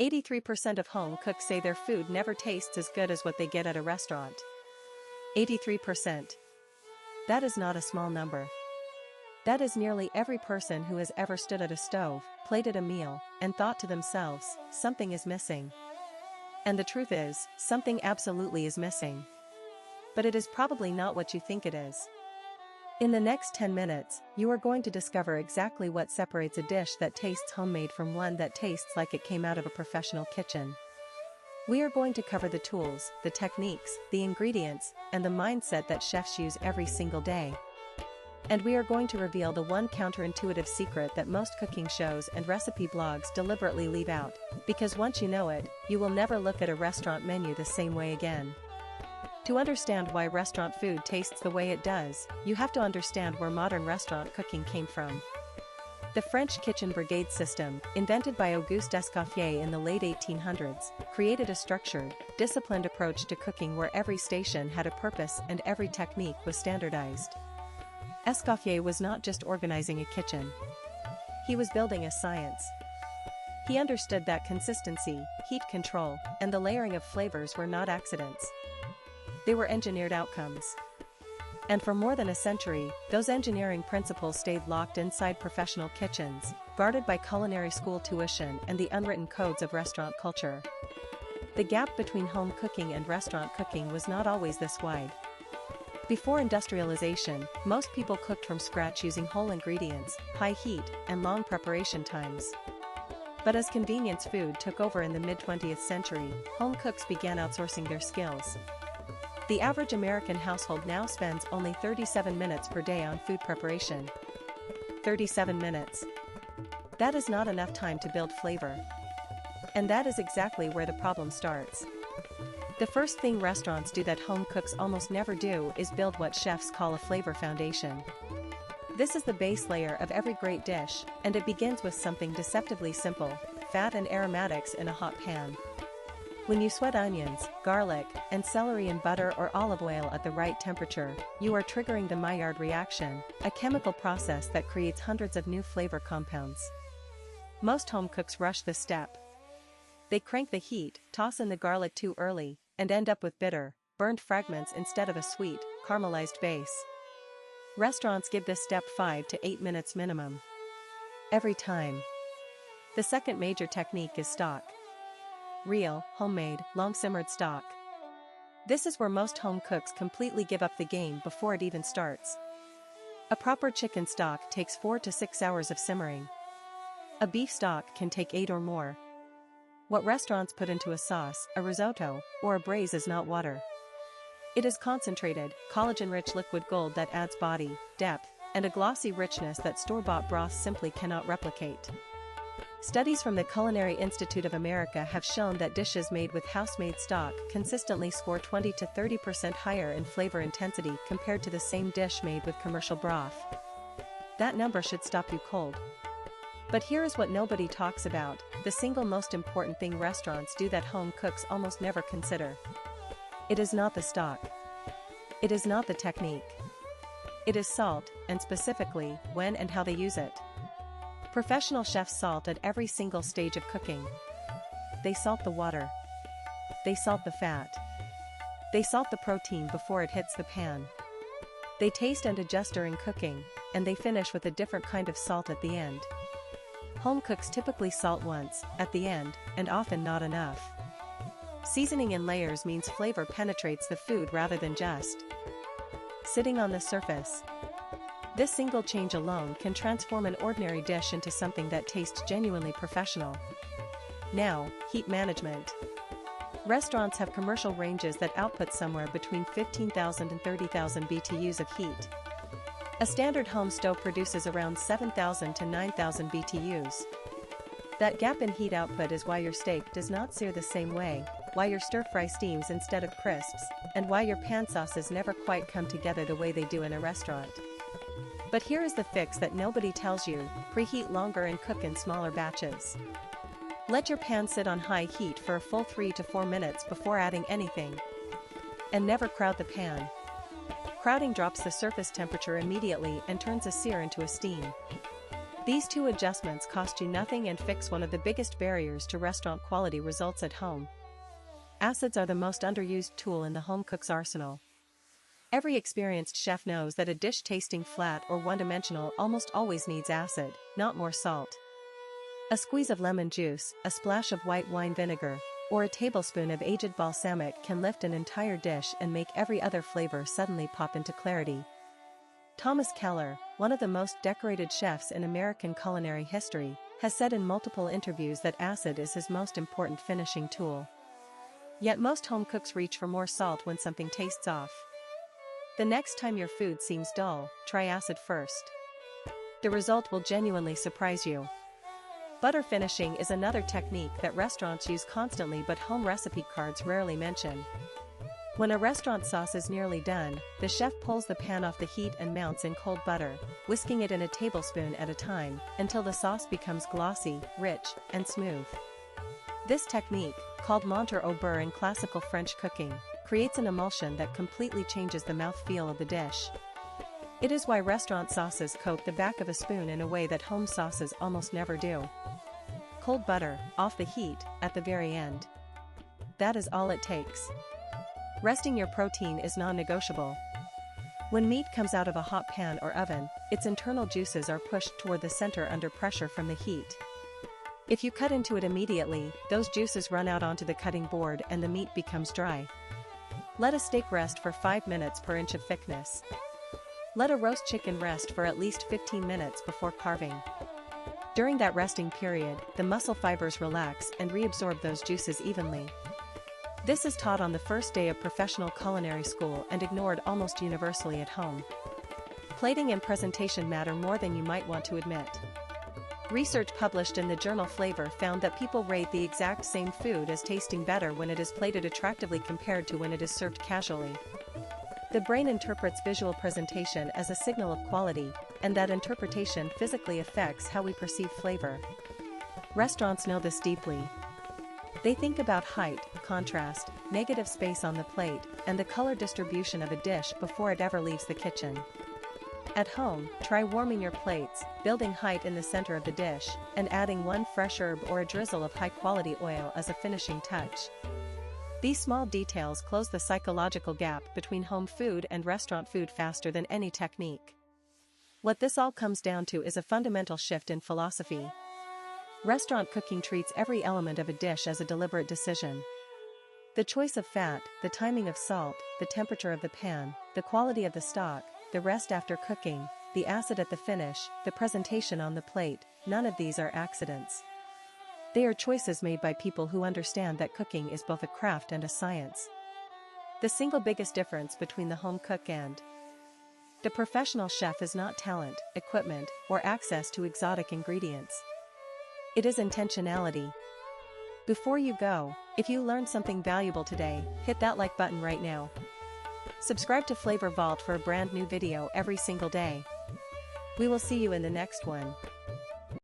83% of home cooks say their food never tastes as good as what they get at a restaurant. 83%. That is not a small number. That is nearly every person who has ever stood at a stove, plated a meal, and thought to themselves, something is missing. And the truth is, something absolutely is missing. But it is probably not what you think it is. In the next 10 minutes, you are going to discover exactly what separates a dish that tastes homemade from one that tastes like it came out of a professional kitchen. We are going to cover the tools, the techniques, the ingredients, and the mindset that chefs use every single day. And we are going to reveal the one counterintuitive secret that most cooking shows and recipe blogs deliberately leave out, because once you know it, you will never look at a restaurant menu the same way again. To understand why restaurant food tastes the way it does, you have to understand where modern restaurant cooking came from. The French kitchen brigade system, invented by Auguste Escoffier in the late 1800s, created a structured, disciplined approach to cooking where every station had a purpose and every technique was standardized. Escoffier was not just organizing a kitchen. He was building a science. He understood that consistency, heat control, and the layering of flavors were not accidents. They were engineered outcomes. And for more than a century, those engineering principles stayed locked inside professional kitchens, guarded by culinary school tuition and the unwritten codes of restaurant culture. The gap between home cooking and restaurant cooking was not always this wide. Before industrialization, most people cooked from scratch using whole ingredients, high heat, and long preparation times. But as convenience food took over in the mid-20th century, home cooks began outsourcing their skills. The average American household now spends only 37 minutes per day on food preparation. 37 minutes. That is not enough time to build flavor. And that is exactly where the problem starts. The first thing restaurants do that home cooks almost never do is build what chefs call a flavor foundation. This is the base layer of every great dish, and it begins with something deceptively simple: fat and aromatics in a hot pan. When you sweat onions, garlic, and celery in butter or olive oil at the right temperature, you are triggering the Maillard reaction, a chemical process that creates hundreds of new flavor compounds. Most home cooks rush this step. They crank the heat, toss in the garlic too early, and end up with bitter, burned fragments instead of a sweet, caramelized base. Restaurants give this step 5 to 8 minutes minimum. Every time. The second major technique is stock. Real, homemade, long-simmered stock. This is where most home cooks completely give up the game before it even starts. A proper chicken stock takes 4 to 6 hours of simmering. A beef stock can take 8 or more. What restaurants put into a sauce, a risotto, or a braise is not water. It is concentrated, collagen-rich liquid gold that adds body, depth, and a glossy richness that store-bought broths simply cannot replicate. Studies from the Culinary Institute of America have shown that dishes made with house-made stock consistently score 20 to 30% higher in flavor intensity compared to the same dish made with commercial broth. That number should stop you cold. But here is what nobody talks about, the single most important thing restaurants do that home cooks almost never consider. It is not the stock. It is not the technique. It is salt, and specifically, when and how they use it. Professional chefs salt at every single stage of cooking. They salt the water. They salt the fat. They salt the protein before it hits the pan. They taste and adjust during cooking, and they finish with a different kind of salt at the end. Home cooks typically salt once, at the end, and often not enough. Seasoning in layers means flavor penetrates the food rather than just sitting on the surface. This single change alone can transform an ordinary dish into something that tastes genuinely professional. Now, heat management. Restaurants have commercial ranges that output somewhere between 15,000 and 30,000 BTUs of heat. A standard home stove produces around 7,000 to 9,000 BTUs. That gap in heat output is why your steak does not sear the same way, why your stir-fry steams instead of crisps, and why your pan sauces never quite come together the way they do in a restaurant. But here is the fix that nobody tells you: preheat longer and cook in smaller batches. Let your pan sit on high heat for a full 3 to 4 minutes before adding anything. And never crowd the pan. Crowding drops the surface temperature immediately and turns a sear into a steam. These two adjustments cost you nothing and fix one of the biggest barriers to restaurant quality results at home. Acids are the most underused tool in the home cook's arsenal. Every experienced chef knows that a dish tasting flat or one-dimensional almost always needs acid, not more salt. A squeeze of lemon juice, a splash of white wine vinegar, or a tablespoon of aged balsamic can lift an entire dish and make every other flavor suddenly pop into clarity. Thomas Keller, one of the most decorated chefs in American culinary history, has said in multiple interviews that acid is his most important finishing tool. Yet most home cooks reach for more salt when something tastes off. The next time your food seems dull, try acid first. The result will genuinely surprise you. Butter finishing is another technique that restaurants use constantly but home recipe cards rarely mention. When a restaurant sauce is nearly done, the chef pulls the pan off the heat and mounts in cold butter, whisking it in a tablespoon at a time, until the sauce becomes glossy, rich, and smooth. This technique, called monter au beurre in classical French cooking, creates an emulsion that completely changes the mouthfeel of the dish. It is why restaurant sauces coat the back of a spoon in a way that home sauces almost never do. Cold butter, off the heat, at the very end. That is all it takes. Resting your protein is non-negotiable. When meat comes out of a hot pan or oven, its internal juices are pushed toward the center under pressure from the heat. If you cut into it immediately, those juices run out onto the cutting board and the meat becomes dry. Let a steak rest for 5 minutes per inch of thickness. Let a roast chicken rest for at least 15 minutes before carving. During that resting period, the muscle fibers relax and reabsorb those juices evenly. This is taught on the first day of professional culinary school and ignored almost universally at home. Plating and presentation matter more than you might want to admit. Research published in the journal Flavor found that people rate the exact same food as tasting better when it is plated attractively compared to when it is served casually. The brain interprets visual presentation as a signal of quality, and that interpretation physically affects how we perceive flavor. Restaurants know this deeply. They think about height, contrast, negative space on the plate, and the color distribution of a dish before it ever leaves the kitchen. At home, try warming your plates, building height in the center of the dish, and adding one fresh herb or a drizzle of high-quality oil as a finishing touch. These small details close the psychological gap between home food and restaurant food faster than any technique. What this all comes down to is a fundamental shift in philosophy. Restaurant cooking treats every element of a dish as a deliberate decision. The choice of fat, the timing of salt, the temperature of the pan, the quality of the stock, the rest after cooking, the acid at the finish, the presentation on the plate, none of these are accidents. They are choices made by people who understand that cooking is both a craft and a science. The single biggest difference between the home cook and the professional chef is not talent, equipment, or access to exotic ingredients. It is intentionality. Before you go, if you learned something valuable today, hit that like button right now. Subscribe to Flavor Vault for a brand new video every single day. We will see you in the next one.